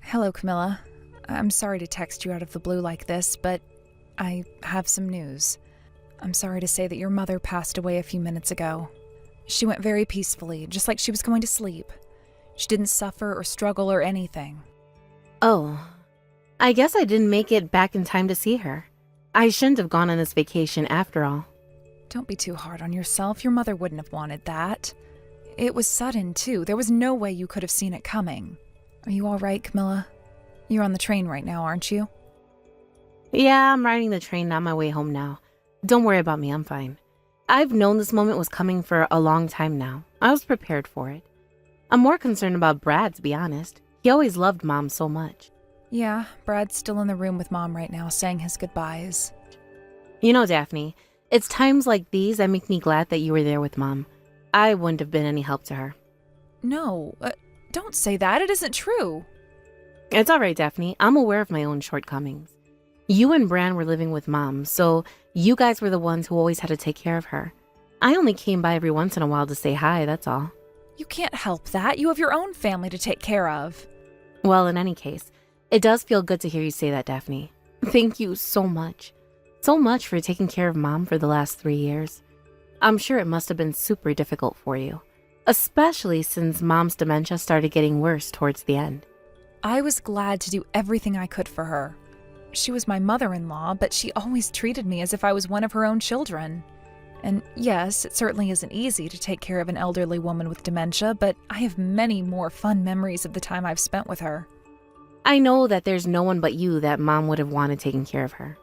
Hello, Camilla. I'm sorry to text you out of the blue like this, but I have some news. I'm sorry to say that your mother passed away a few minutes ago. She went very peacefully, just like she was going to sleep. She didn't suffer or struggle or anything. Oh, I guess I didn't make it back in time to see her. I shouldn't have gone on this vacation after all. Don't be too hard on yourself. Your mother wouldn't have wanted that. It was sudden, too. There was no way you could have seen it coming. Are you all right, Camilla? You're on the train right now, aren't you? Yeah, I'm riding the train on my way home now. Don't worry about me, I'm fine. I've known this moment was coming for a long time now. I was prepared for it. I'm more concerned about Brad, to be honest. He always loved Mom so much. Yeah, Brad's still in the room with Mom right now, saying his goodbyes. You know, Daphne, it's times like these that make me glad that you were there with Mom. I wouldn't have been any help to her. No, don't say that. It isn't true. It's all right, Daphne. I'm aware of my own shortcomings. You and Bran were living with Mom, so you guys were the ones who always had to take care of her. I only came by every once in a while to say hi, that's all. You can't help that. You have your own family to take care of. Well, in any case, it does feel good to hear you say that, Daphne. Thank you so much. So much for taking care of Mom for the last 3 years. I'm sure it must have been super difficult for you, especially since Mom's dementia started getting worse towards the end. I was glad to do everything I could for her. She was my mother-in-law, but she always treated me as if I was one of her own children. And yes, it certainly isn't easy to take care of an elderly woman with dementia, but I have many more fun memories of the time I've spent with her. I know that there's no one but you that Mom would have wanted taking care of her.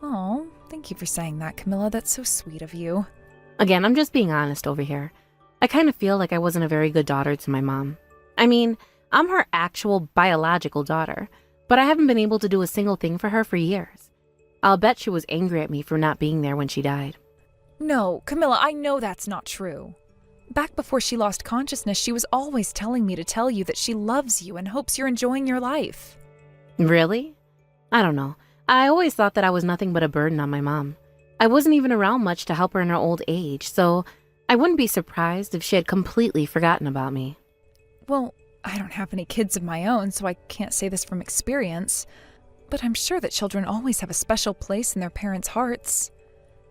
Oh, thank you for saying that, Camilla. That's so sweet of you. Again, I'm just being honest over here. I kind of feel like I wasn't a very good daughter to my mom. I mean, I'm her actual biological daughter, but I haven't been able to do a single thing for her for years. I'll bet she was angry at me for not being there when she died. No, Camilla, I know that's not true. Back before she lost consciousness, she was always telling me to tell you that she loves you and hopes you're enjoying your life. Really? I don't know. I always thought that I was nothing but a burden on my mom. I wasn't even around much to help her in her old age, so I wouldn't be surprised if she had completely forgotten about me. Well, I don't have any kids of my own, so I can't say this from experience, but I'm sure that children always have a special place in their parents' hearts.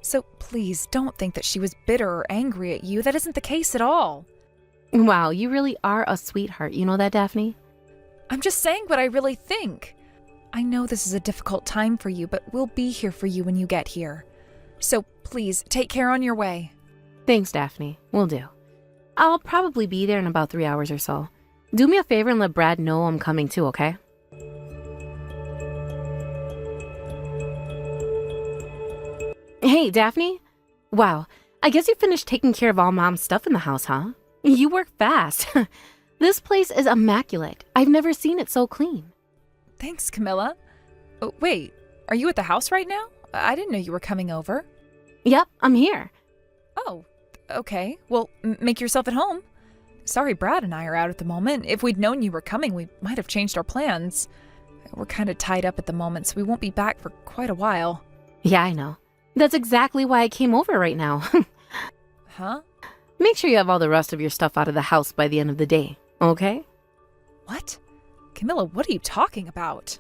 So please don't think that she was bitter or angry at you. That isn't the case at all. Wow, you really are a sweetheart. You know that, Daphne? I'm just saying what I really think. I know this is a difficult time for you, but we'll be here for you when you get here. So please, take care on your way. Thanks, Daphne. Will do. I'll probably be there in about 3 hours or so. Do me a favor and let Brad know I'm coming too, okay? Hey, Daphne? Wow, I guess you finished taking care of all Mom's stuff in the house, huh? You work fast. This place is immaculate. I've never seen it so clean. Thanks, Camilla. Oh, wait, are you at the house right now? I didn't know you were coming over. Yep, I'm here. Oh, okay. Well, make yourself at home. Sorry, Brad and I are out at the moment. If we'd known you were coming, we might have changed our plans. We're kind of tied up at the moment, so we won't be back for quite a while. Yeah, I know. That's exactly why I came over right now. Huh? Make sure you have all the rest of your stuff out of the house by the end of the day, okay? What? Camilla, what are you talking about?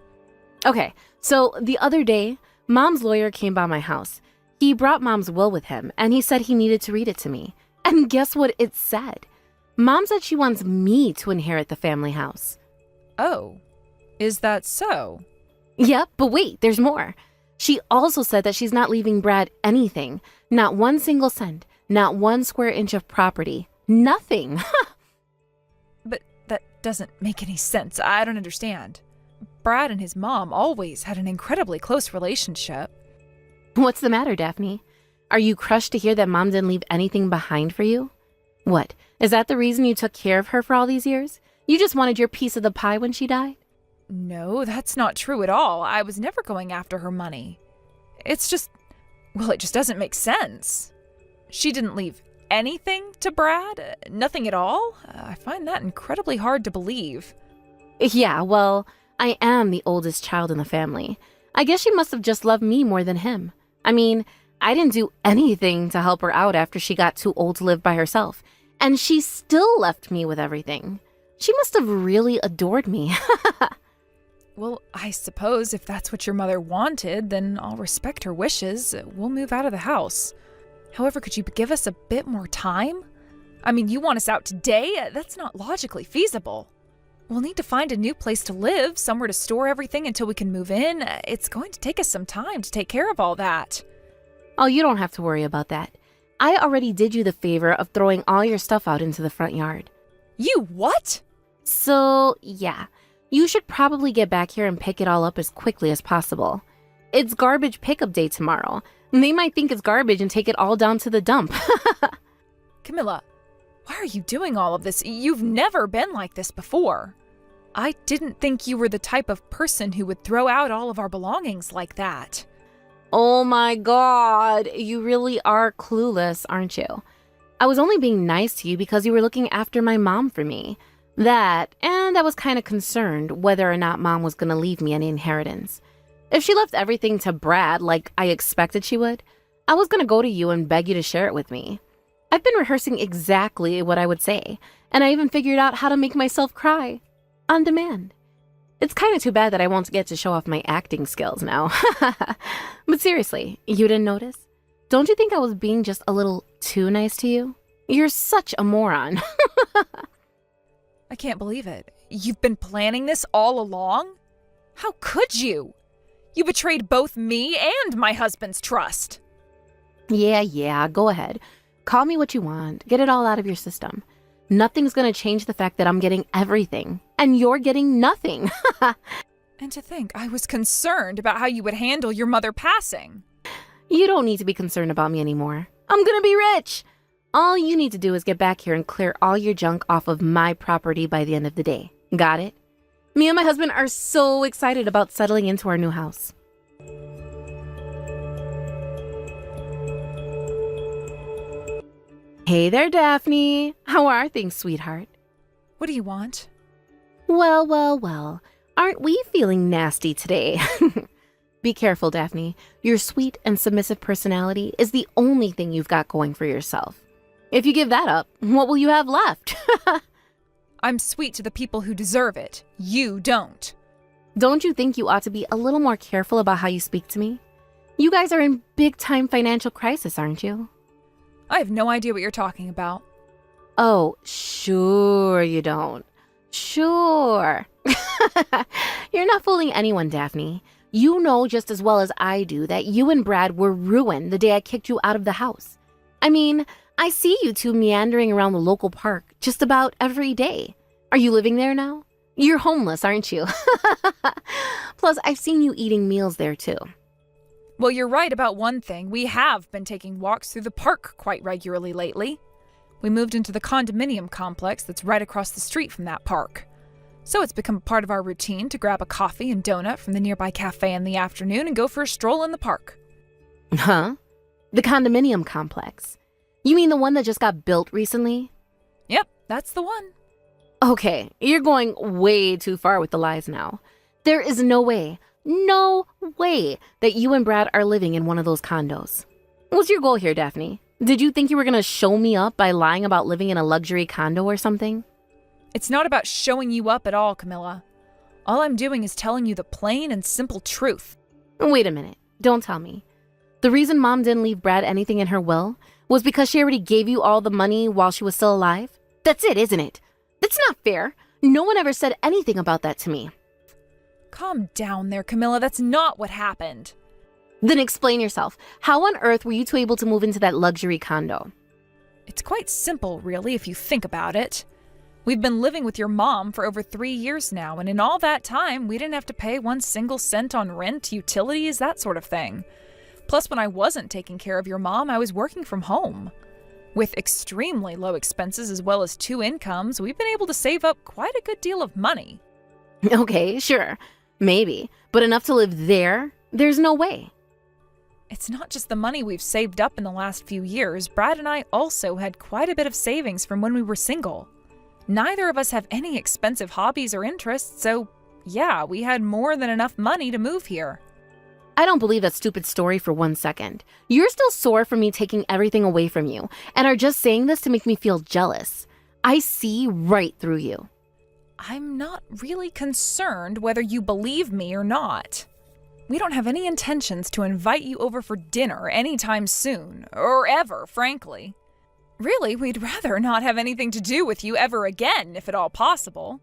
Okay, so the other day, Mom's lawyer came by my house. He brought Mom's will with him, and he said he needed to read it to me. And guess what it said? Mom said she wants me to inherit the family house. Oh, is that so? Yep, but wait, there's more. She also said that she's not leaving Brad anything. Not one single cent. Not 1 square inch of property. Nothing. But that doesn't make any sense. I don't understand. Brad and his mom always had an incredibly close relationship. What's the matter, Daphne? Are you crushed to hear that Mom didn't leave anything behind for you? What, is that the reason you took care of her for all these years? You just wanted your piece of the pie when she died? No, that's not true at all. I was never going after her money. It's just, well, it just doesn't make sense. She didn't leave anything to Brad? Nothing at all? I find that incredibly hard to believe. Yeah, well, I am the oldest child in the family. I guess she must have just loved me more than him. I mean, I didn't do anything to help her out after she got too old to live by herself, and she still left me with everything. She must have really adored me. Well, I suppose if that's what your mother wanted, then I'll respect her wishes. We'll move out of the house. However, could you give us a bit more time? I mean, you want us out today? That's not logically feasible. We'll need to find a new place to live, somewhere to store everything until we can move in. It's going to take us some time to take care of all that. Oh, you don't have to worry about that. I already did you the favor of throwing all your stuff out into the front yard. You what? So, yeah, you should probably get back here and pick it all up as quickly as possible. It's garbage pickup day tomorrow. They might think it's garbage and take it all down to the dump. Camilla, why are you doing all of this? You've never been like this before. I didn't think you were the type of person who would throw out all of our belongings like that. Oh my God, you really are clueless, aren't you? I was only being nice to you because you were looking after my mom for me. That, and I was kind of concerned whether or not mom was going to leave me any inheritance. If she left everything to Brad like I expected she would, I was going to go to you and beg you to share it with me. I've been rehearsing exactly what I would say, and I even figured out how to make myself cry. On demand. It's kind of too bad that I won't get to show off my acting skills now. But seriously, you didn't notice? Don't you think I was being just a little too nice to you? You're such a moron. I can't believe it. You've been planning this all along? How could you? You betrayed both me and my husband's trust. Yeah, go ahead. Call me what you want. Get it all out of your system. Nothing's gonna change the fact that I'm getting everything, and you're getting nothing. And to think I was concerned about how you would handle your mother passing. You don't need to be concerned about me anymore. I'm gonna be rich. All you need to do is get back here and clear all your junk off of my property by the end of the day. Got it? Me and my husband are so excited about settling into our new house. Hey there, Daphne. How are things, sweetheart? What do you want? Well. Aren't we feeling nasty today? Be careful, Daphne. Your sweet and submissive personality is the only thing you've got going for yourself. If you give that up, what will you have left? I'm sweet to the people who deserve it. You don't. Don't you think you ought to be a little more careful about how you speak to me? You guys are in big-time financial crisis, aren't you? I have no idea what you're talking about. Oh, sure you don't. Sure. You're not fooling anyone, Daphne. You know just as well as I do that you and Brad were ruined the day I kicked you out of the house. I mean, I see you two meandering around the local park just about every day. Are you living there now? You're homeless, aren't you? Plus, I've seen you eating meals there too. Well, you're right about one thing. We have been taking walks through the park quite regularly lately. We moved into the condominium complex that's right across the street from that park. So it's become part of our routine to grab a coffee and donut from the nearby cafe in the afternoon and go for a stroll in the park. Huh? The condominium complex? You mean the one that just got built recently? Yep, that's the one. Okay, you're going way too far with the lies now. There is no way that you and Brad are living in one of those condos. What's your goal here, Daphne? Did you think you were going to show me up by lying about living in a luxury condo or something? It's not about showing you up at all, Camilla. All I'm doing is telling you the plain and simple truth. Wait a minute. Don't tell me. The reason Mom didn't leave Brad anything in her will was because she already gave you all the money while she was still alive? That's it, isn't it? That's not fair. No one ever said anything about that to me. Calm down there, Camilla. That's not what happened. Then explain yourself. How on earth were you two able to move into that luxury condo? It's quite simple, really, if you think about it. We've been living with your mom for over 3 years now, and in all that time, we didn't have to pay 1 single cent on rent, utilities, that sort of thing. Plus, when I wasn't taking care of your mom, I was working from home. With extremely low expenses as well as 2 incomes, we've been able to save up quite a good deal of money. Okay, sure. Maybe. But enough to live there? There's no way. It's not just the money we've saved up in the last few years. Brad and I also had quite a bit of savings from when we were single. Neither of us have any expensive hobbies or interests, so yeah, we had more than enough money to move here. I don't believe that stupid story for 1 second. You're still sore for me taking everything away from you, and are just saying this to make me feel jealous. I see right through you. I'm not really concerned whether you believe me or not. We don't have any intentions to invite you over for dinner anytime soon, or ever, frankly. Really, we'd rather not have anything to do with you ever again, if at all possible.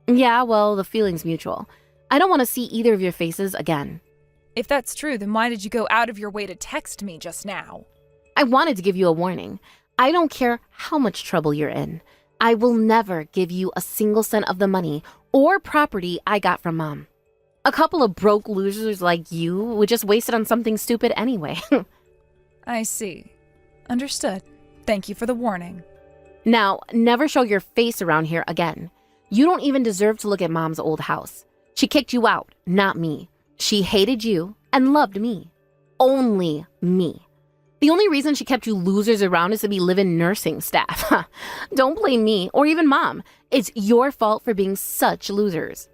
Yeah, well, the feeling's mutual. I don't want to see either of your faces again. If that's true, then why did you go out of your way to text me just now? I wanted to give you a warning. I don't care how much trouble you're in. I will never give you a single cent of the money or property I got from Mom. A couple of broke losers like you would just waste it on something stupid anyway. I see. Understood. Thank you for the warning. Now, never show your face around here again. You don't even deserve to look at Mom's old house. She kicked you out, not me. She hated you and loved me. Only me. The only reason she kept you losers around is to be live-in nursing staff. Don't blame me or even Mom. It's your fault for being such losers.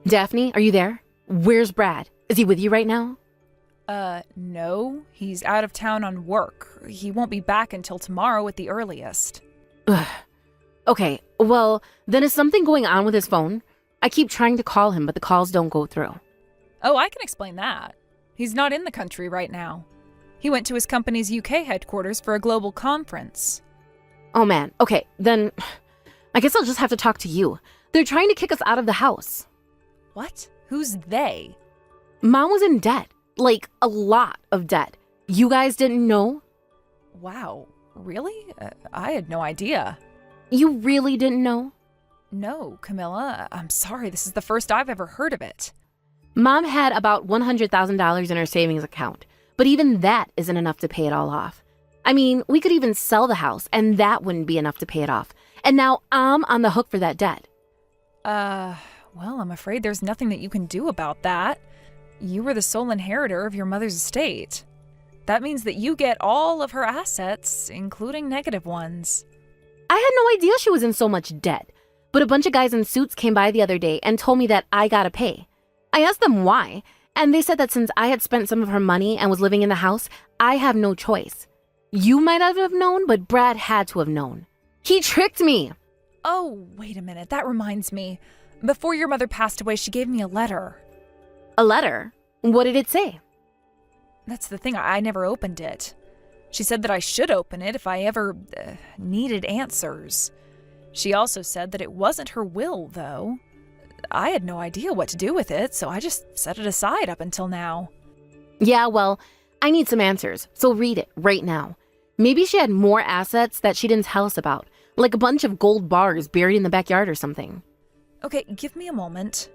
Daphne, are you there? Where's Brad? Is he with you right now? No. He's out of town on work. He won't be back until tomorrow at the earliest. Ugh. Okay, well, then is something going on with his phone? I keep trying to call him, but the calls don't go through. Oh, I can explain that. He's not in the country right now. He went to his company's UK headquarters for a global conference. Oh man, okay, then I guess I'll just have to talk to you. They're trying to kick us out of the house. What? Who's they? Mom was in debt, like a lot of debt. You guys didn't know? Wow, really? I had no idea. You really didn't know? No, Camilla, I'm sorry. This is the first I've ever heard of it. Mom had about $100,000 in her savings account, but even that isn't enough to pay it all off. I mean, we could even sell the house, and that wouldn't be enough to pay it off. And now I'm on the hook for that debt. Well, I'm afraid there's nothing that you can do about that. You were the sole inheritor of your mother's estate. That means that you get all of her assets, including negative ones. I had no idea she was in so much debt, but a bunch of guys in suits came by the other day and told me that I gotta pay. I asked them why, and they said that since I had spent some of her money and was living in the house, I have no choice. You might have known, but Brad had to have known. He tricked me. Oh, wait a minute. That reminds me. Before your mother passed away, she gave me a letter. A letter? What did it say? That's the thing. I never opened it. She said that I should open it if I ever needed answers. She also said that it wasn't her will, though. I had no idea what to do with it, so I just set it aside up until now. Yeah, well, I need some answers, so read it right now. Maybe she had more assets that she didn't tell us about, like a bunch of gold bars buried in the backyard or something. Okay, give me a moment.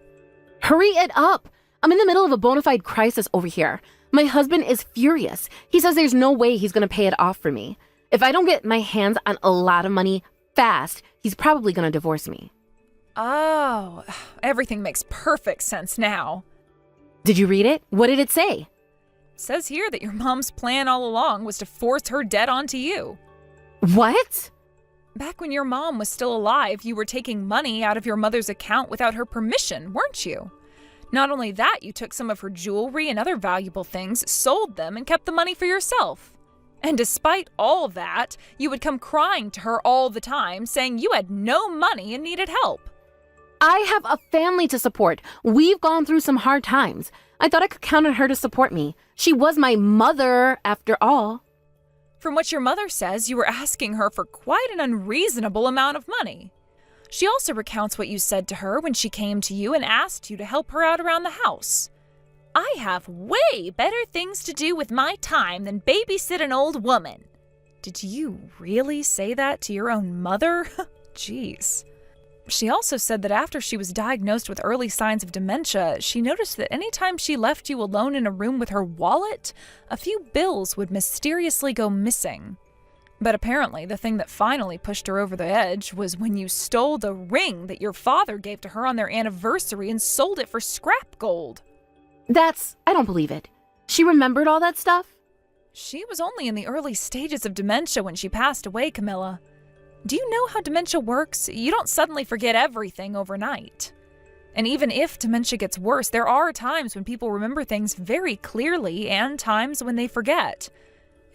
Hurry it up! I'm in the middle of a bona fide crisis over here. My husband is furious. He says there's no way he's gonna pay it off for me. If I don't get my hands on a lot of money fast, he's probably gonna divorce me. Oh, everything makes perfect sense now. Did you read it? What did it say? It says here that your mom's plan all along was to force her debt onto you. What? Back when your mom was still alive, you were taking money out of your mother's account without her permission, weren't you? Not only that, you took some of her jewelry and other valuable things, sold them, and kept the money for yourself. And despite all that, you would come crying to her all the time, saying you had no money and needed help. I have a family to support. We've gone through some hard times. I thought I could count on her to support me. She was my mother, after all. From what your mother says, you were asking her for quite an unreasonable amount of money. She also recounts what you said to her when she came to you and asked you to help her out around the house. I have way better things to do with my time than babysit an old woman. Did you really say that to your own mother? Jeez. She also said that after she was diagnosed with early signs of dementia, she noticed that anytime she left you alone in a room with her wallet, a few bills would mysteriously go missing. But apparently, the thing that finally pushed her over the edge was when you stole the ring that your father gave to her on their anniversary and sold it for scrap gold. I don't believe it. She remembered all that stuff? She was only in the early stages of dementia when she passed away, Camilla. Do you know how dementia works? You don't suddenly forget everything overnight. And even if dementia gets worse, there are times when people remember things very clearly and times when they forget.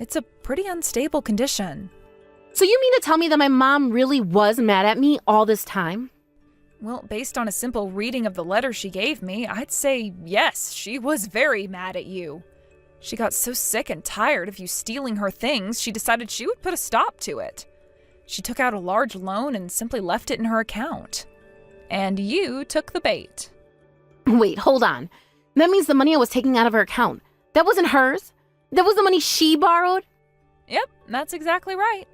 It's a pretty unstable condition. So you mean to tell me that my mom really was mad at me all this time? Well, based on a simple reading of the letter she gave me, I'd say yes, she was very mad at you. She got so sick and tired of you stealing her things, she decided she would put a stop to it. She took out a large loan and simply left it in her account. And you took the bait. Wait, hold on. That means the money I was taking out of her account, that wasn't hers? That was the money she borrowed? Yep, that's exactly right.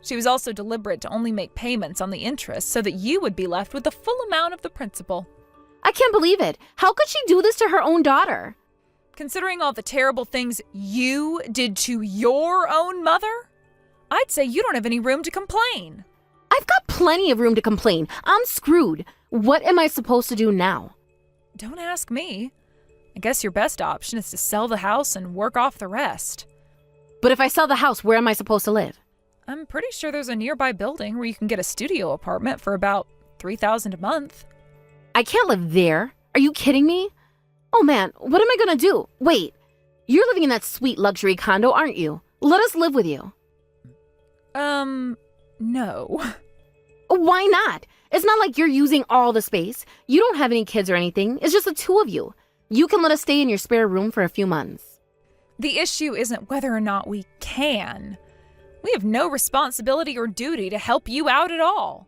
She was also deliberate to only make payments on the interest so that you would be left with the full amount of the principal. I can't believe it. How could she do this to her own daughter? Considering all the terrible things you did to your own mother, I'd say you don't have any room to complain. I've got plenty of room to complain. I'm screwed. What am I supposed to do now? Don't ask me. I guess your best option is to sell the house and work off the rest. But if I sell the house, where am I supposed to live? I'm pretty sure there's a nearby building where you can get a studio apartment for about $3,000 a month. I can't live there. Are you kidding me? Oh man, what am I gonna do? Wait, you're living in that sweet luxury condo, aren't you? Let us live with you. No. Why not? It's not like you're using all the space. You don't have any kids or anything. It's just the two of you. You can let us stay in your spare room for a few months. The issue isn't whether or not we can. We have no responsibility or duty to help you out at all.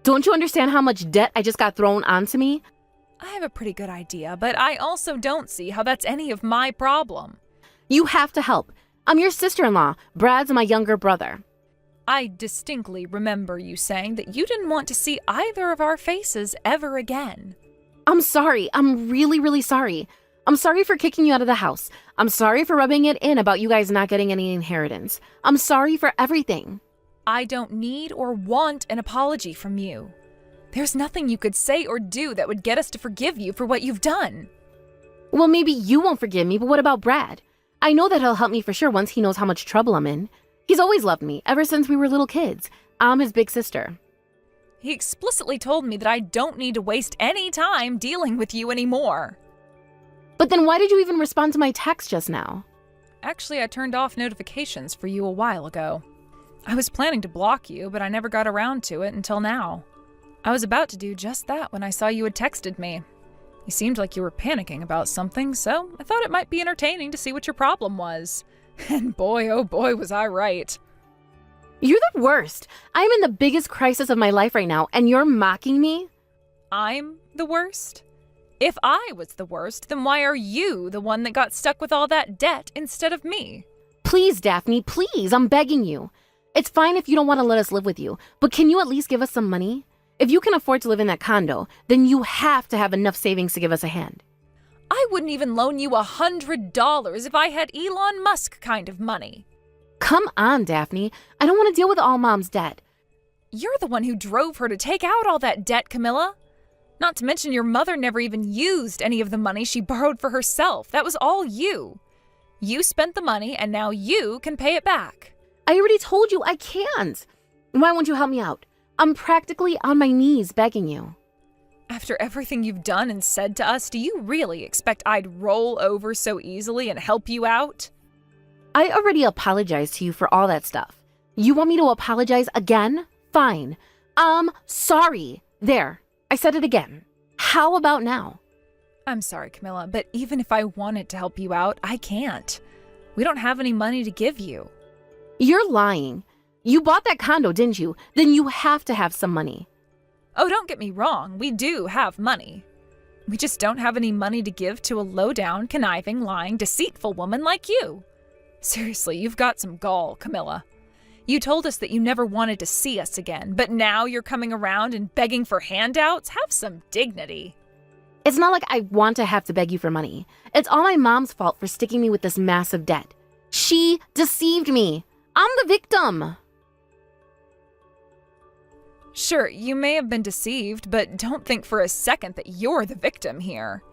Don't you understand how much debt I just got thrown onto me? I have a pretty good idea, but I also don't see how that's any of my problem. You have to help. I'm your sister-in-law. Brad's my younger brother. I distinctly remember you saying that you didn't want to see either of our faces ever again. I'm sorry. I'm really, really sorry. I'm sorry for kicking you out of the house. I'm sorry for rubbing it in about you guys not getting any inheritance. I'm sorry for everything. I don't need or want an apology from you. There's nothing you could say or do that would get us to forgive you for what you've done. Well, maybe you won't forgive me, but what about Brad? I know that he'll help me for sure once he knows how much trouble I'm in. He's always loved me, ever since we were little kids. I'm his big sister. He explicitly told me that I don't need to waste any time dealing with you anymore. But then why did you even respond to my text just now? Actually, I turned off notifications for you a while ago. I was planning to block you, but I never got around to it until now. I was about to do just that when I saw you had texted me. You seemed like you were panicking about something, so I thought it might be entertaining to see what your problem was. And boy, oh boy, was I right. You're the worst. I'm in the biggest crisis of my life right now, and you're mocking me? I'm the worst? If I was the worst, then why are you the one that got stuck with all that debt instead of me? Please, Daphne, please, I'm begging you. It's fine if you don't want to let us live with you, but can you at least give us some money? If you can afford to live in that condo, then you have to have enough savings to give us a hand. I wouldn't even loan you $100 if I had Elon Musk kind of money. Come on, Daphne. I don't want to deal with all Mom's debt. You're the one who drove her to take out all that debt, Camilla. Not to mention your mother never even used any of the money she borrowed for herself. That was all you. You spent the money and now you can pay it back. I already told you I can't. Why won't you help me out? I'm practically on my knees begging you. After everything you've done and said to us, do you really expect I'd roll over so easily and help you out? I already apologized to you for all that stuff. You want me to apologize again? Fine. Sorry. There. I said it again. How about now? I'm sorry, Camilla, but even if I wanted to help you out, I can't. We don't have any money to give you. You're lying. You bought that condo, didn't you? Then you have to have some money. Oh, don't get me wrong. We do have money. We just don't have any money to give to a low-down, conniving, lying, deceitful woman like you. Seriously, you've got some gall, Camilla. You told us that you never wanted to see us again, but now you're coming around and begging for handouts? Have some dignity. It's not like I want to have to beg you for money. It's all my mom's fault for sticking me with this massive debt. She deceived me. I'm the victim. Sure, you may have been deceived, but don't think for a second that you're the victim here.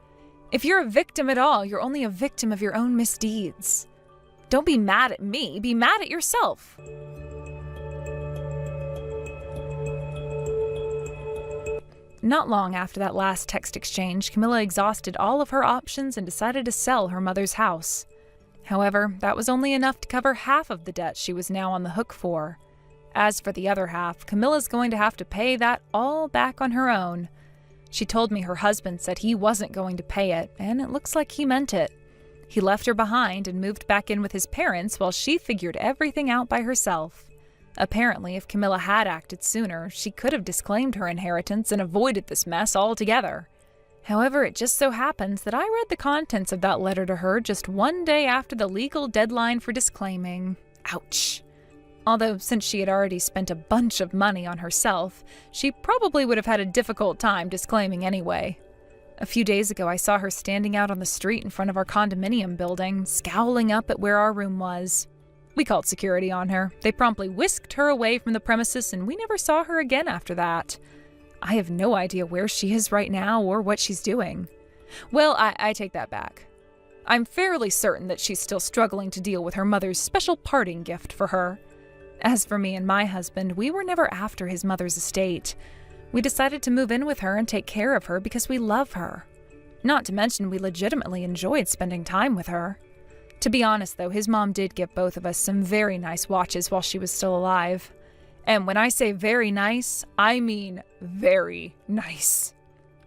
If you're a victim at all, you're only a victim of your own misdeeds. Don't be mad at me, be mad at yourself. Not long after that last text exchange, Camilla exhausted all of her options and decided to sell her mother's house. However, that was only enough to cover half of the debt she was now on the hook for. As for the other half, Camilla's going to have to pay that all back on her own. She told me her husband said he wasn't going to pay it, and it looks like he meant it. He left her behind and moved back in with his parents while she figured everything out by herself. Apparently, if Camilla had acted sooner, she could have disclaimed her inheritance and avoided this mess altogether. However, it just so happens that I read the contents of that letter to her just one day after the legal deadline for disclaiming. Ouch. Although, since she had already spent a bunch of money on herself, she probably would have had a difficult time disclaiming anyway. A few days ago, I saw her standing out on the street in front of our condominium building, scowling up at where our room was. We called security on her. They promptly whisked her away from the premises, and we never saw her again after that. I have no idea where she is right now or what she's doing. Well, I take that back. I'm fairly certain that she's still struggling to deal with her mother's special parting gift for her. As for me and my husband, we were never after his mother's estate. We decided to move in with her and take care of her because we love her. Not to mention we legitimately enjoyed spending time with her. To be honest, though, his mom did give both of us some very nice watches while she was still alive. And when I say very nice, I mean very nice.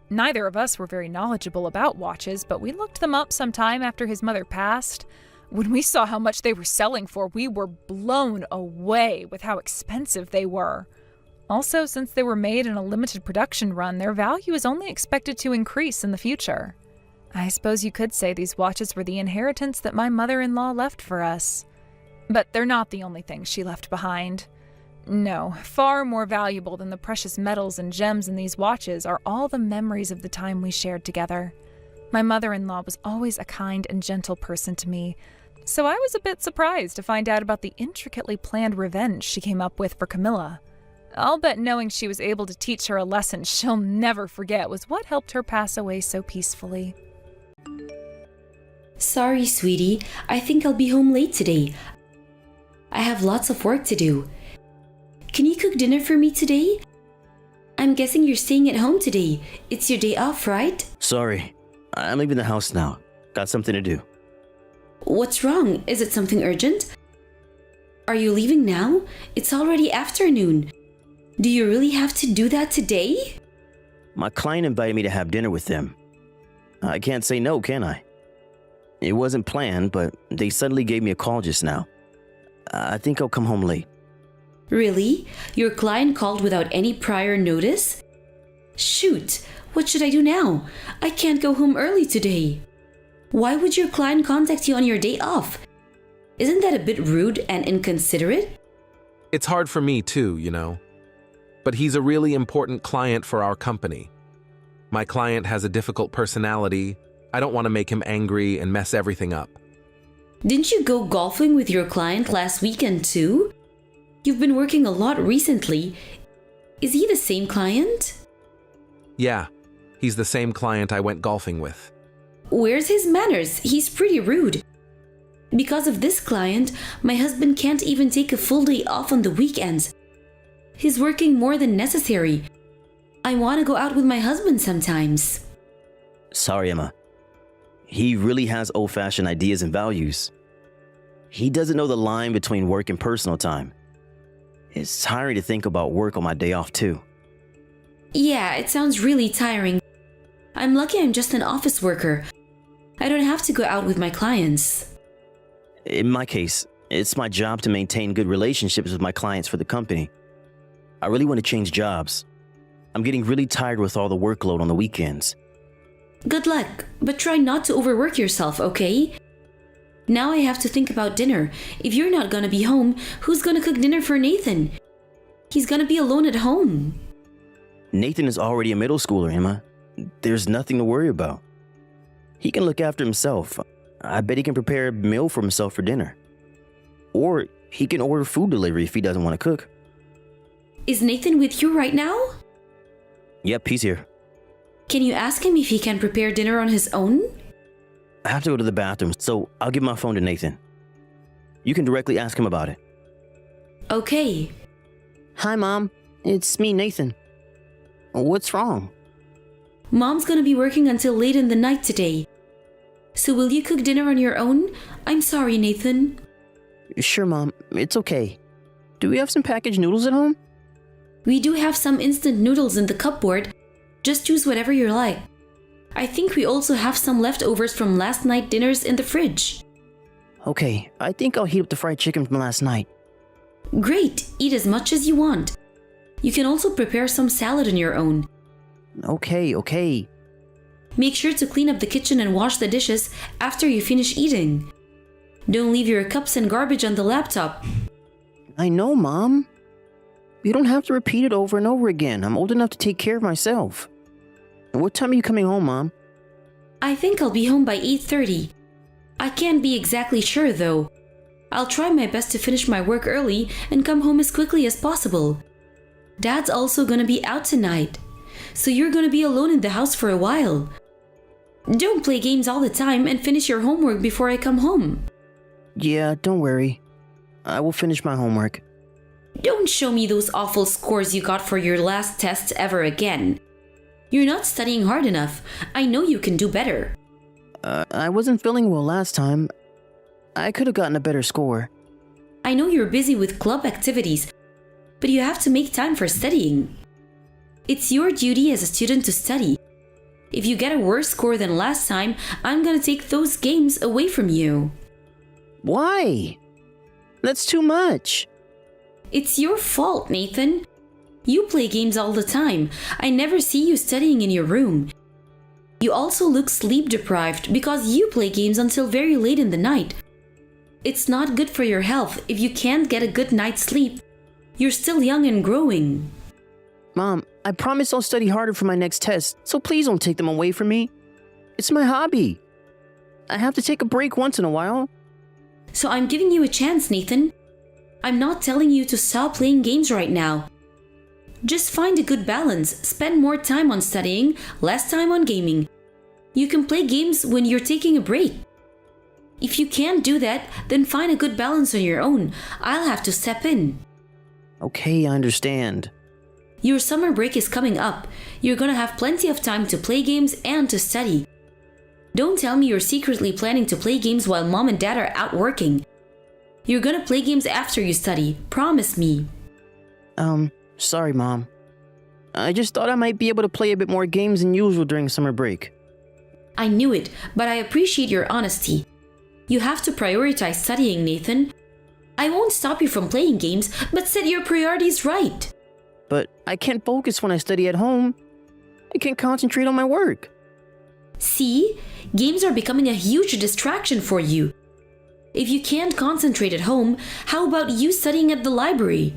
Neither of us were very knowledgeable about watches, but we looked them up sometime after his mother passed. When we saw how much they were selling for, we were blown away with how expensive they were. Also, since they were made in a limited production run, their value is only expected to increase in the future. I suppose you could say these watches were the inheritance that my mother-in-law left for us. But they're not the only things she left behind. No, far more valuable than the precious metals and gems in these watches are all the memories of the time we shared together. My mother-in-law was always a kind and gentle person to me, so I was a bit surprised to find out about the intricately planned revenge she came up with for Camilla. I'll bet knowing she was able to teach her a lesson she'll never forget was what helped her pass away so peacefully. Sorry, sweetie. I think I'll be home late today. I have lots of work to do. Can you cook dinner for me today? I'm guessing you're staying at home today. It's your day off, right? Sorry, I'm leaving the house now. Got something to do. What's wrong? Is it something urgent? Are you leaving now? It's already afternoon. Do you really have to do that today? My client invited me to have dinner with them. I can't say no, can I? It wasn't planned, but they suddenly gave me a call just now. I think I'll come home late. Really? Your client called without any prior notice? Shoot, what should I do now? I can't go home early today. Why would your client contact you on your day off? Isn't that a bit rude and inconsiderate? It's hard for me too, you know. But he's a really important client for our company. My client has a difficult personality. I don't want to make him angry and mess everything up. Didn't you go golfing with your client last weekend too? You've been working a lot recently. Is he the same client? Yeah, he's the same client I went golfing with. Where's his manners? He's pretty rude. Because of this client, my husband can't even take a full day off on the weekends. He's working more than necessary. I want to go out with my husband sometimes. Sorry, Emma. He really has old-fashioned ideas and values. He doesn't know the line between work and personal time. It's tiring to think about work on my day off, too. Yeah, it sounds really tiring. I'm lucky I'm just an office worker. I don't have to go out with my clients. In my case, it's my job to maintain good relationships with my clients for the company. I really want to change jobs. I'm getting really tired with all the workload on the weekends. Good luck, but try not to overwork yourself, okay? Now I have to think about dinner. If you're not gonna be home, who's gonna cook dinner for Nathan? He's gonna be alone at home. Nathan is already a middle schooler, Emma. There's nothing to worry about. He can look after himself. I bet he can prepare a meal for himself for dinner. Or he can order food delivery if he doesn't want to cook. Is Nathan with you right now? Yep, he's here. Can you ask him if he can prepare dinner on his own? I have to go to the bathroom, so I'll give my phone to Nathan. You can directly ask him about it. Okay. Hi, Mom. It's me, Nathan. What's wrong? Mom's gonna be working until late in the night today. So will you cook dinner on your own? I'm sorry, Nathan. Sure, Mom. It's okay. Do we have some packaged noodles at home? We do have some instant noodles in the cupboard. Just choose whatever you like. I think we also have some leftovers from last night's dinners in the fridge. Okay, I think I'll heat up the fried chicken from last night. Great, eat as much as you want. You can also prepare some salad on your own. Okay. Make sure to clean up the kitchen and wash the dishes after you finish eating. Don't leave your cups and garbage on the laptop. I know, Mom. You don't have to repeat it over and over again. I'm old enough to take care of myself. What time are you coming home, Mom? I think I'll be home by 8:30. I can't be exactly sure though. I'll try my best to finish my work early and come home as quickly as possible. Dad's also gonna be out tonight, so you're gonna be alone in the house for a while. Don't play games all the time and finish your homework before I come home. Yeah, don't worry. I will finish my homework. Don't show me those awful scores you got for your last test ever again. You're not studying hard enough. I know you can do better. I wasn't feeling well last time. I could have gotten a better score. I know you're busy with club activities, but you have to make time for studying. It's your duty as a student to study. If you get a worse score than last time, I'm gonna take those games away from you. Why? That's too much. It's your fault, Nathan. You play games all the time. I never see you studying in your room. You also look sleep deprived because you play games until very late in the night. It's not good for your health if you can't get a good night's sleep. You're still young and growing. Mom, I promise I'll study harder for my next test, so please don't take them away from me. It's my hobby. I have to take a break once in a while. So I'm giving you a chance, Nathan. I'm not telling you to stop playing games right now. Just find a good balance. Spend more time on studying, less time on gaming. You can play games when you're taking a break. If you can't do that, then find a good balance on your own. I'll have to step in. Okay, I understand. Your summer break is coming up. You're gonna have plenty of time to play games and to study. Don't tell me you're secretly planning to play games while mom and dad are out working. You're gonna play games after you study. Promise me. Sorry, Mom. I just thought I might be able to play a bit more games than usual during summer break. I knew it, but I appreciate your honesty. You have to prioritize studying, Nathan. I won't stop you from playing games, but set your priorities right. But I can't focus when I study at home. I can't concentrate on my work. See? Games are becoming a huge distraction for you. If you can't concentrate at home, how about you studying at the library?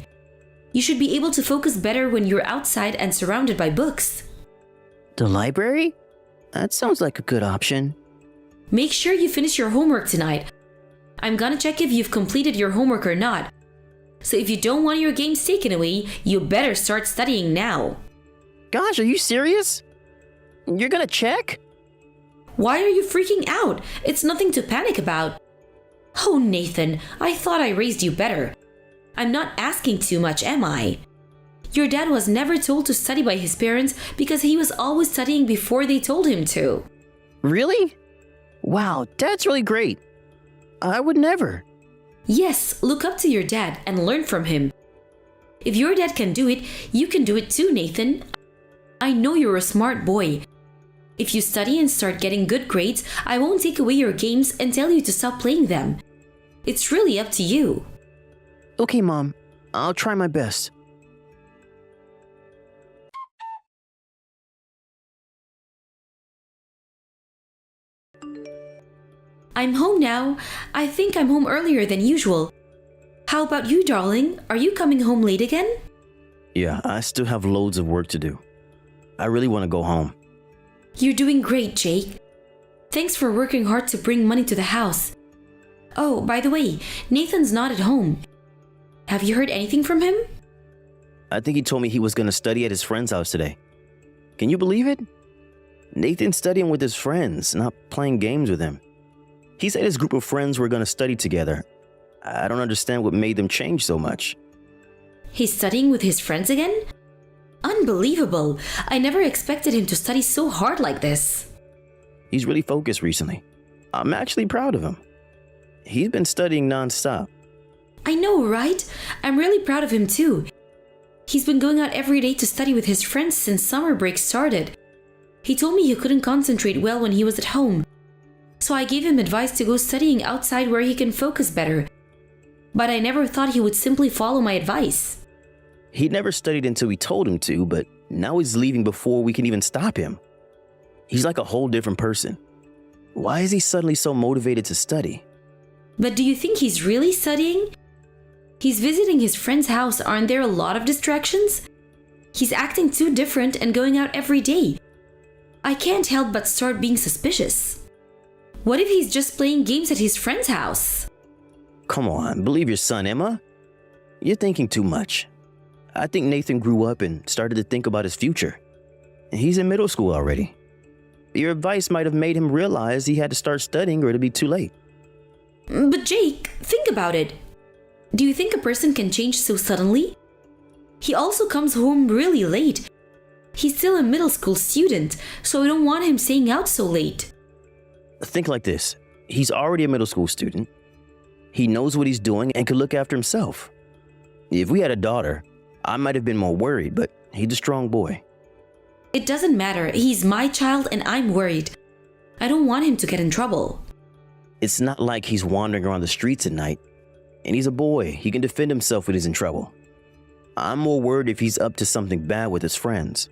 You should be able to focus better when you're outside and surrounded by books. The library? That sounds like a good option. Make sure you finish your homework tonight. I'm gonna check if you've completed your homework or not. So if you don't want your games taken away, you better start studying now. Gosh, are you serious? You're gonna check? Why are you freaking out? It's nothing to panic about. Oh, Nathan, I thought I raised you better. I'm not asking too much, am I? Your dad was never told to study by his parents because he was always studying before they told him to. Really? Wow, Dad's really great. I would never. Yes, look up to your dad and learn from him. If your dad can do it, you can do it too, Nathan. I know you're a smart boy. If you study and start getting good grades, I won't take away your games and tell you to stop playing them. It's really up to you. Okay, Mom. I'll try my best. I'm home now. I think I'm home earlier than usual. How about you, darling? Are you coming home late again? Yeah, I still have loads of work to do. I really want to go home. You're doing great, Jake. Thanks for working hard to bring money to the house. Oh, by the way, Nathan's not at home. Have you heard anything from him? I think he told me he was going to study at his friend's house today. Can you believe it? Nathan's studying with his friends, not playing games with him. He said his group of friends were going to study together. I don't understand what made them change so much. He's studying with his friends again? Unbelievable. I never expected him to study so hard like this. He's really focused recently. I'm actually proud of him. He's been studying nonstop. I know, right? I'm really proud of him too. He's been going out every day to study with his friends since summer break started. He told me he couldn't concentrate well when he was at home. So I gave him advice to go studying outside where he can focus better. But I never thought he would simply follow my advice. He never studied until we told him to, but now he's leaving before we can even stop him. He's like a whole different person. Why is he suddenly so motivated to study? But do you think he's really studying? He's visiting his friend's house. Aren't there a lot of distractions? He's acting too different and going out every day. I can't help but start being suspicious. What if he's just playing games at his friend's house? Come on, believe your son, Emma. You're thinking too much. I think Nathan grew up and started to think about his future. He's in middle school already. Your advice might have made him realize he had to start studying or it'd be too late. But Jake, think about it. Do you think a person can change so suddenly? He also comes home really late. He's still a middle school student, so I don't want him staying out so late. Think like this. He's already a middle school student. He knows what he's doing and can look after himself. If we had a daughter, I might have been more worried, but he's a strong boy. It doesn't matter. He's my child and I'm worried. I don't want him to get in trouble. It's not like he's wandering around the streets at night. And he's a boy. He can defend himself when he's in trouble. I'm more worried if he's up to something bad with his friends.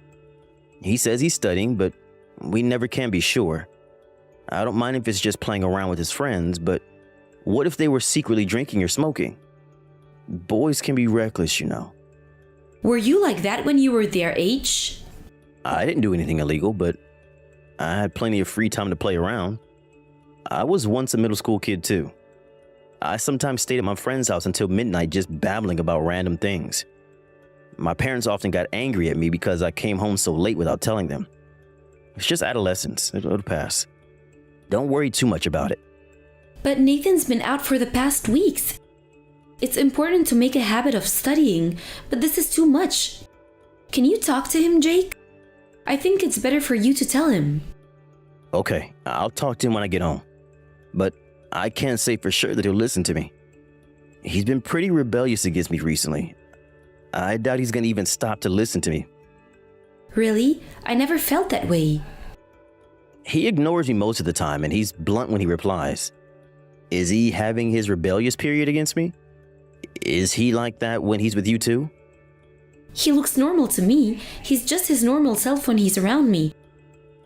He says he's studying, but we never can be sure. I don't mind if it's just playing around with his friends, but what if they were secretly drinking or smoking? Boys can be reckless, you know. Were you like that when you were their age? I didn't do anything illegal, but I had plenty of free time to play around. I was once a middle school kid too. I sometimes stayed at my friend's house until midnight just babbling about random things. My parents often got angry at me because I came home so late without telling them. It's just adolescence. It'll pass. Don't worry too much about it. But Nathan's been out for the past weeks. It's important to make a habit of studying, but this is too much. Can you talk to him, Jake? I think it's better for you to tell him. Okay, I'll talk to him when I get home. But I can't say for sure that he'll listen to me. He's been pretty rebellious against me recently. I doubt he's gonna even stop to listen to me. Really? I never felt that way. He ignores me most of the time and he's blunt when he replies. Is he having his rebellious period against me? Is he like that when he's with you too? He looks normal to me. He's just his normal self when he's around me.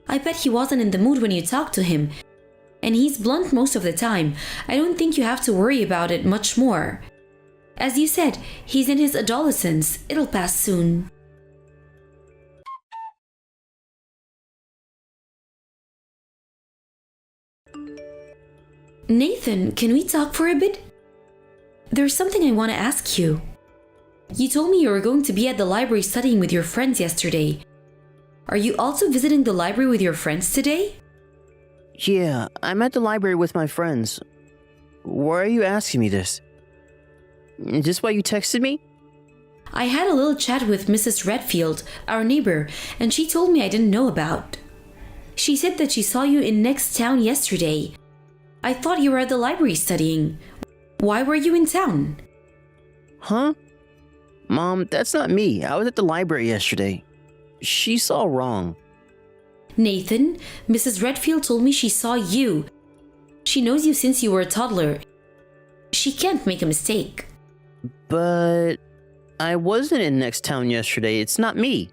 I bet he wasn't in the mood when you talked to him. And he's blunt most of the time. I don't think you have to worry about it much more. As you said, he's in his adolescence. It'll pass soon. Nathan, can we talk for a bit? There's something I want to ask you. You told me you were going to be at the library studying with your friends yesterday. Are you also visiting the library with your friends today? Yeah, I'm at the library with my friends. Why are you asking me this? Is this why you texted me? I had a little chat with Mrs. Redfield, our neighbor, and she told me I didn't know about. She said that she saw you in next town yesterday. I thought you were at the library studying. Why were you in town? Huh? Mom, that's not me. I was at the library yesterday. She saw wrong. Nathan, Mrs. Redfield told me she saw you. She knows you since you were a toddler. She can't make a mistake. But I wasn't in next town yesterday. It's not me.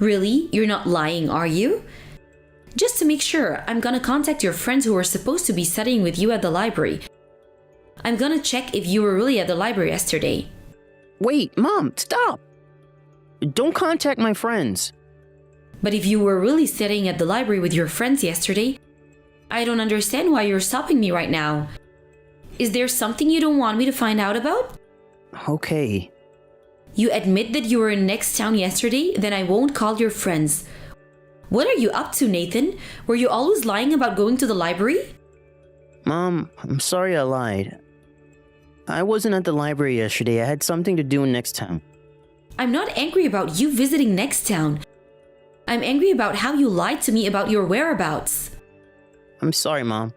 Really? You're not lying, are you? Just to make sure, I'm gonna contact your friends who were supposed to be studying with you at the library. I'm gonna check if you were really at the library yesterday. Wait, Mom, stop! Don't contact my friends. But if you were really studying at the library with your friends yesterday, I don't understand why you're stopping me right now. Is there something you don't want me to find out about? Okay. You admit that you were in next town yesterday, then I won't call your friends. What are you up to, Nathan? Were you always lying about going to the library? Mom, I'm sorry I lied. I wasn't at the library yesterday. I had something to do in next town. I'm not angry about you visiting next town. I'm angry about how you lied to me about your whereabouts. I'm sorry, Mom.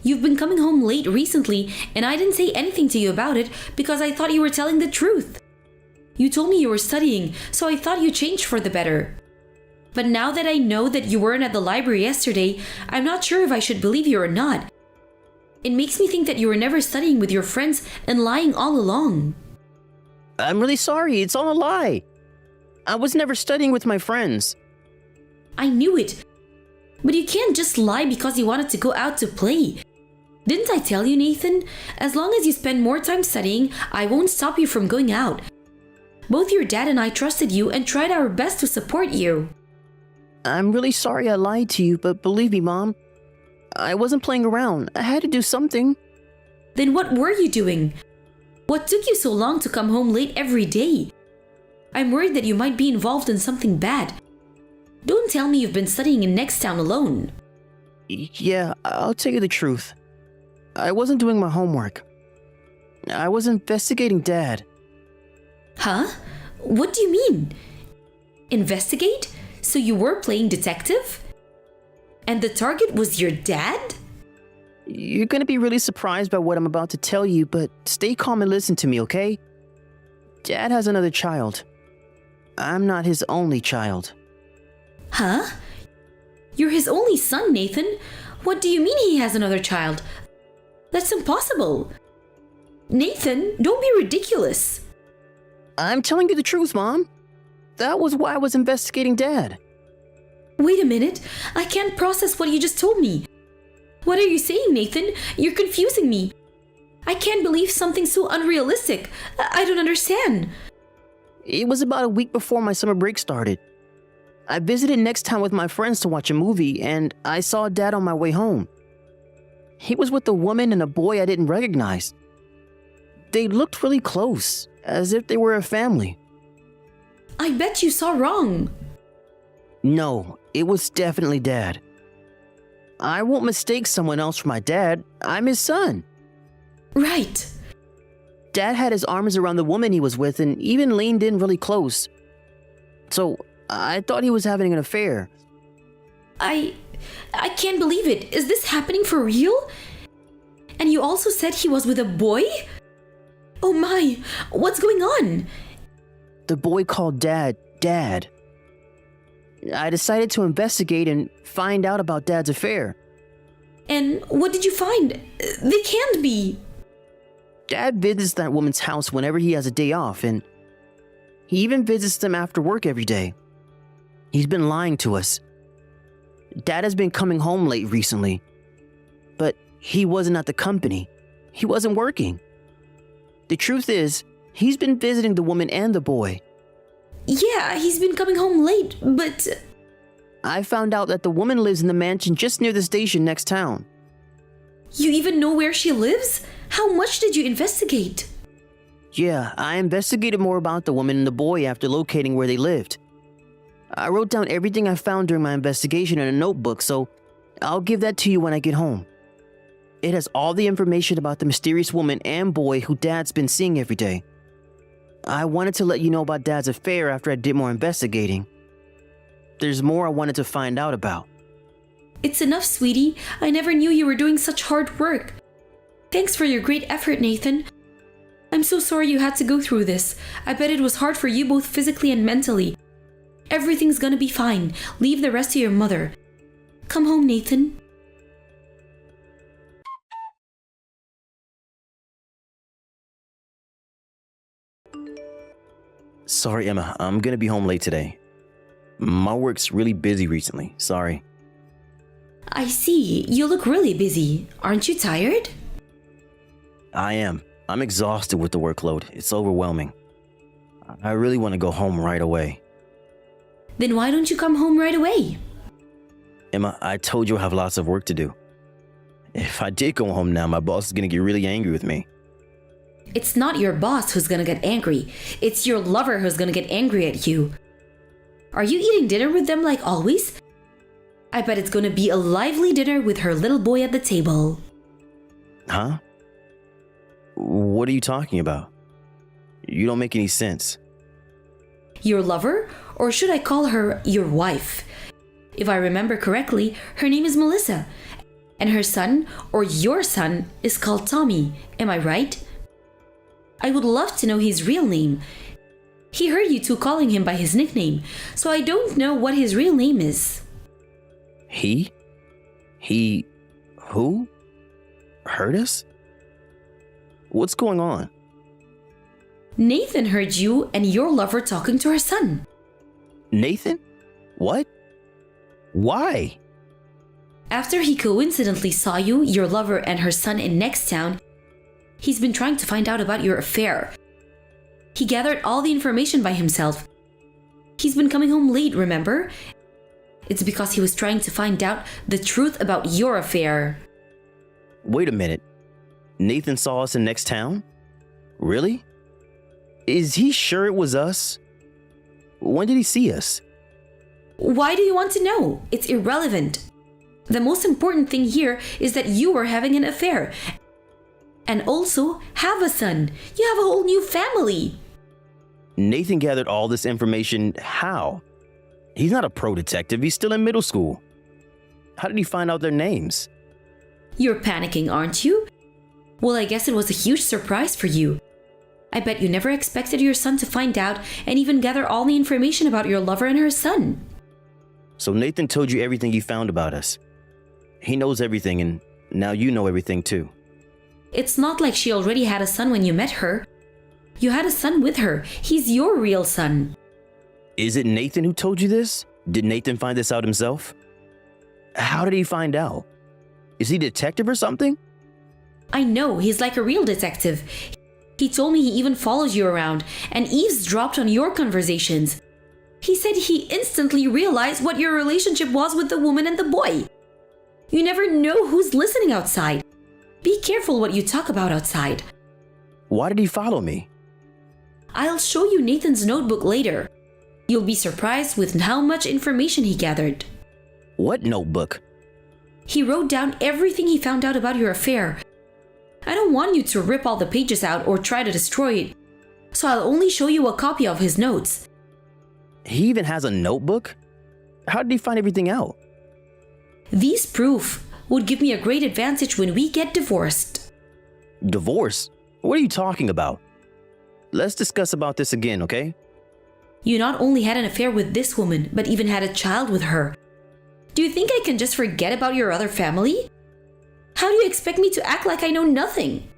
You've been coming home late recently, and I didn't say anything to you about it because I thought you were telling the truth. You told me you were studying, so I thought you changed for the better. But now that I know that you weren't at the library yesterday, I'm not sure if I should believe you or not. It makes me think that you were never studying with your friends and lying all along. I'm really sorry. It's all a lie. I was never studying with my friends. I knew it. But you can't just lie because you wanted to go out to play. Didn't I tell you, Nathan? As long as you spend more time studying, I won't stop you from going out. Both your dad and I trusted you and tried our best to support you. I'm really sorry I lied to you, but believe me, Mom, I wasn't playing around. I had to do something. Then what were you doing? What took you so long to come home late every day? I'm worried that you might be involved in something bad. Don't tell me you've been studying in next town alone. Yeah, I'll tell you the truth. I wasn't doing my homework. I was investigating Dad. Huh? What do you mean? Investigate? So you were playing detective? And the target was your dad? You're gonna be really surprised by what I'm about to tell you, but stay calm and listen to me, okay? Dad has another child. I'm not his only child. Huh? You're his only son, Nathan. What do you mean he has another child? That's impossible. Nathan, don't be ridiculous. I'm telling you the truth, Mom. That was why I was investigating Dad. Wait a minute. I can't process what you just told me. What are you saying, Nathan? You're confusing me. I can't believe something so unrealistic. I don't understand. It was about a week before my summer break started. I visited next town with my friends to watch a movie, and I saw Dad on my way home. He was with a woman and a boy I didn't recognize. They looked really close, as if they were a family. I bet you saw wrong. No, it was definitely Dad. I won't mistake someone else for my dad. I'm his son. Right. Dad had his arms around the woman he was with and even leaned in really close. So I thought he was having an affair. I can't believe it. Is this happening for real? And you also said he was with a boy? Oh my, what's going on? The boy called Dad, Dad. I decided to investigate and find out about Dad's affair. And what did you find? They can't be. Dad visits that woman's house whenever he has a day off, and he even visits them after work every day. He's been lying to us. Dad has been coming home late recently, but he wasn't at the company. He wasn't working. The truth is, he's been visiting the woman and the boy. Yeah, he's been coming home late, but... I found out that the woman lives in the mansion just near the station next town. You even know where she lives? How much did you investigate? Yeah, I investigated more about the woman and the boy after locating where they lived. I wrote down everything I found during my investigation in a notebook, so I'll give that to you when I get home. It has all the information about the mysterious woman and boy who Dad's been seeing every day. I wanted to let you know about Dad's affair after I did more investigating. There's more I wanted to find out about. It's enough, sweetie. I never knew you were doing such hard work. Thanks for your great effort, Nathan. I'm so sorry you had to go through this. I bet it was hard for you both physically and mentally. Everything's gonna be fine. Leave the rest to your mother. Come home, Nathan. Sorry, Emma, I'm gonna be home late today. My work's really busy recently, sorry. I see. You look really busy. Aren't you tired? I am. I'm exhausted with the workload. It's overwhelming. I really want to go home right away. Then why don't you come home right away? Emma, I told you I have lots of work to do. If I did go home now, my boss is gonna get really angry with me. It's not your boss who's gonna get angry. It's your lover who's gonna get angry at you. Are you eating dinner with them like always? I bet it's gonna be a lively dinner with her little boy at the table. Huh? What are you talking about? You don't make any sense. Your lover? Or should I call her your wife? If I remember correctly, her name is Melissa. And her son, or your son, is called Tommy. Am I right? I would love to know his real name. He heard you two calling him by his nickname, so I don't know what his real name is. He? Who? Heard us? What's going on? Nathan heard you and your lover talking to her son. Nathan? What? Why? After he coincidentally saw you, your lover, and her son in next town, he's been trying to find out about your affair. He gathered all the information by himself. He's been coming home late, remember? It's because he was trying to find out the truth about your affair. Wait a minute. Nathan saw us in next town? Really? Is he sure it was us? When did he see us? Why do you want to know? It's irrelevant. The most important thing here is that you are having an affair. And also have a son. You have a whole new family. Nathan gathered all this information how? He's not a pro detective. He's still in middle school. How did he find out their names? You're panicking, aren't you? Well, I guess it was a huge surprise for you. I bet you never expected your son to find out and even gather all the information about your lover and her son. So Nathan told you everything he found about us. He knows everything, and now you know everything too. It's not like she already had a son when you met her. You had a son with her. He's your real son. Is it Nathan who told you this? Did Nathan find this out himself? How did he find out? Is he a detective or something? I know, he's like a real detective. He told me he even follows you around and eavesdropped on your conversations. He said he instantly realized what your relationship was with the woman and the boy. You never know who's listening outside. Be careful what you talk about outside. Why did he follow me? I'll show you Nathan's notebook later. You'll be surprised with how much information he gathered. What notebook? He wrote down everything he found out about your affair. I don't want you to rip all the pages out or try to destroy it, so I'll only show you a copy of his notes. He even has a notebook? How did he find everything out? These proof would give me a great advantage when we get divorced. Divorce? What are you talking about? Let's discuss about this again, okay? You not only had an affair with this woman, but even had a child with her. Do you think I can just forget about your other family? How do you expect me to act like I know nothing?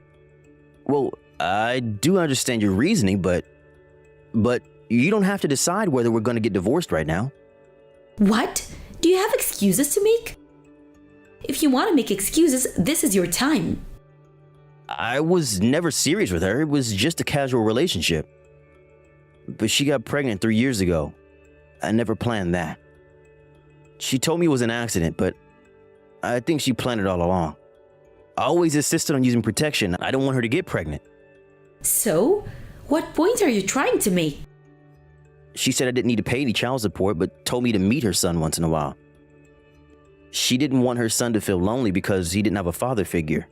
Well, I do understand your reasoning, but you don't have to decide whether we're going to get divorced right now. What? Do you have excuses to make? If you want to make excuses, this is your time. I was never serious with her. It was just a casual relationship. But she got pregnant 3 years ago. I never planned that. She told me it was an accident, but I think she planned it all along. I always insisted on using protection. I don't want her to get pregnant. So, what point are you trying to make? She said I didn't need to pay any child support, but told me to meet her son once in a while. She didn't want her son to feel lonely because he didn't have a father figure.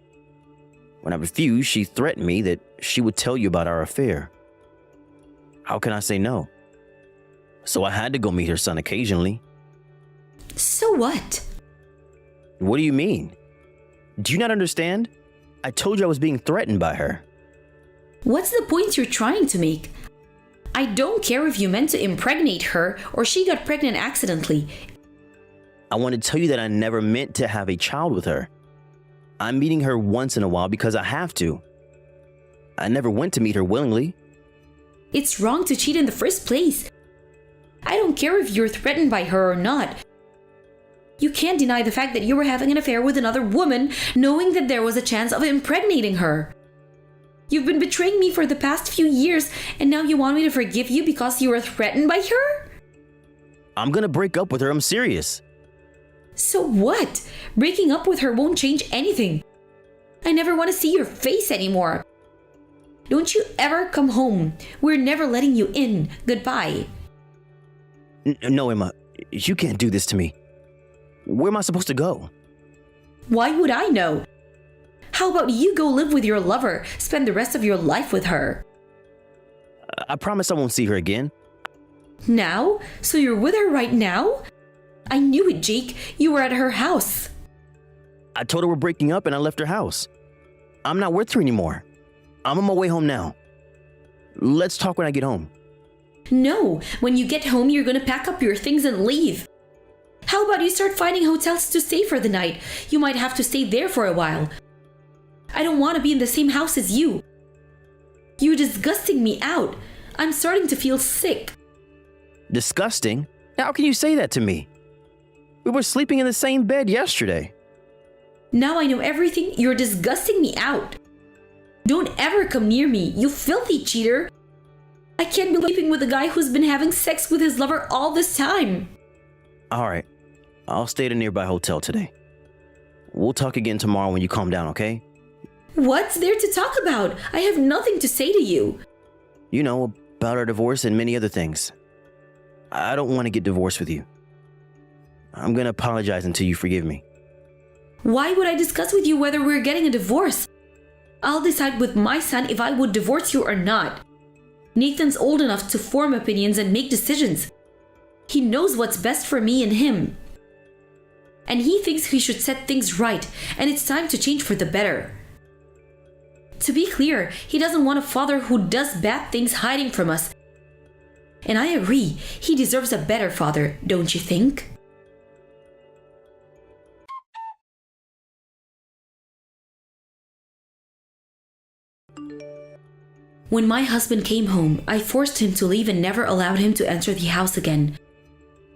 When I refused, she threatened me that she would tell you about our affair. How can I say no? So I had to go meet her son occasionally. So what? What do you mean? Do you not understand? I told you I was being threatened by her. What's the point you're trying to make? I don't care if you meant to impregnate her or she got pregnant accidentally. I want to tell you that I never meant to have a child with her. I'm meeting her once in a while because I have to. I never went to meet her willingly. It's wrong to cheat in the first place. I don't care if you're threatened by her or not. You can't deny the fact that you were having an affair with another woman, knowing that there was a chance of impregnating her. You've been betraying me for the past few years, and now you want me to forgive you because you were threatened by her? I'm gonna break up with her, I'm serious. So what? Breaking up with her won't change anything. I never want to see your face anymore. Don't you ever come home. We're never letting you in. Goodbye. No, Emma, you can't do this to me. Where am I supposed to go? Why would I know? How about you go live with your lover, spend the rest of your life with her? I promise I won't see her again. Now? So you're with her right now? I knew it, Jake. You were at her house. I told her we're breaking up and I left her house. I'm not with her anymore. I'm on my way home now. Let's talk when I get home. No, when you get home, you're gonna pack up your things and leave. How about you start finding hotels to stay for the night? You might have to stay there for a while. I don't want to be in the same house as you. You're disgusting me out. I'm starting to feel sick. Disgusting? How can you say that to me? We were sleeping in the same bed yesterday. Now I know everything. You're disgusting me out. Don't ever come near me, you filthy cheater. I can't be sleeping with a guy who's been having sex with his lover all this time. All right, I'll stay at a nearby hotel today. We'll talk again tomorrow when you calm down, okay? What's there to talk about? I have nothing to say to you. You know, about our divorce and many other things. I don't want to get divorced with you. I'm gonna apologize until you forgive me. Why would I discuss with you whether we're getting a divorce? I'll decide with my son if I would divorce you or not. Nathan's old enough to form opinions and make decisions. He knows what's best for me and him. And he thinks he should set things right, and it's time to change for the better. To be clear, he doesn't want a father who does bad things hiding from us. And I agree, he deserves a better father, don't you think? When my husband came home, I forced him to leave and never allowed him to enter the house again.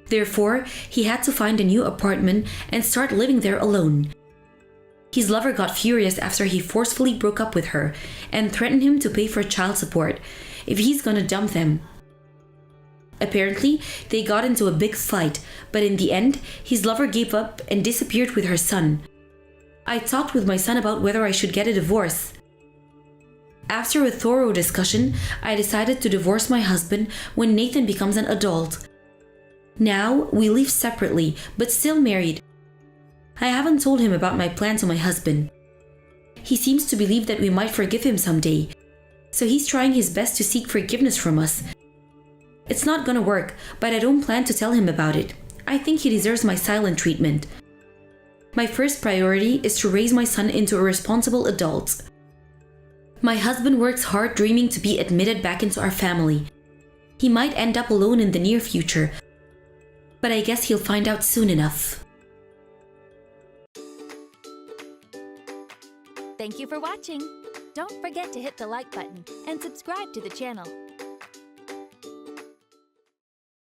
Therefore, he had to find a new apartment and start living there alone. His lover got furious after he forcefully broke up with her and threatened him to pay for child support if he's gonna dump them. Apparently, they got into a big fight, but in the end, his lover gave up and disappeared with her son. I talked with my son about whether I should get a divorce. After a thorough discussion, I decided to divorce my husband when Nathan becomes an adult. Now, we live separately, but still married. I haven't told him about my plan to my husband. He seems to believe that we might forgive him someday, so he's trying his best to seek forgiveness from us. It's not gonna work, but I don't plan to tell him about it. I think he deserves my silent treatment. My first priority is to raise my son into a responsible adult. My husband works hard dreaming to be admitted back into our family. He might end up alone in the near future, but I guess he'll find out soon enough. Thank you for watching. Don't forget to hit the like button and subscribe to the channel.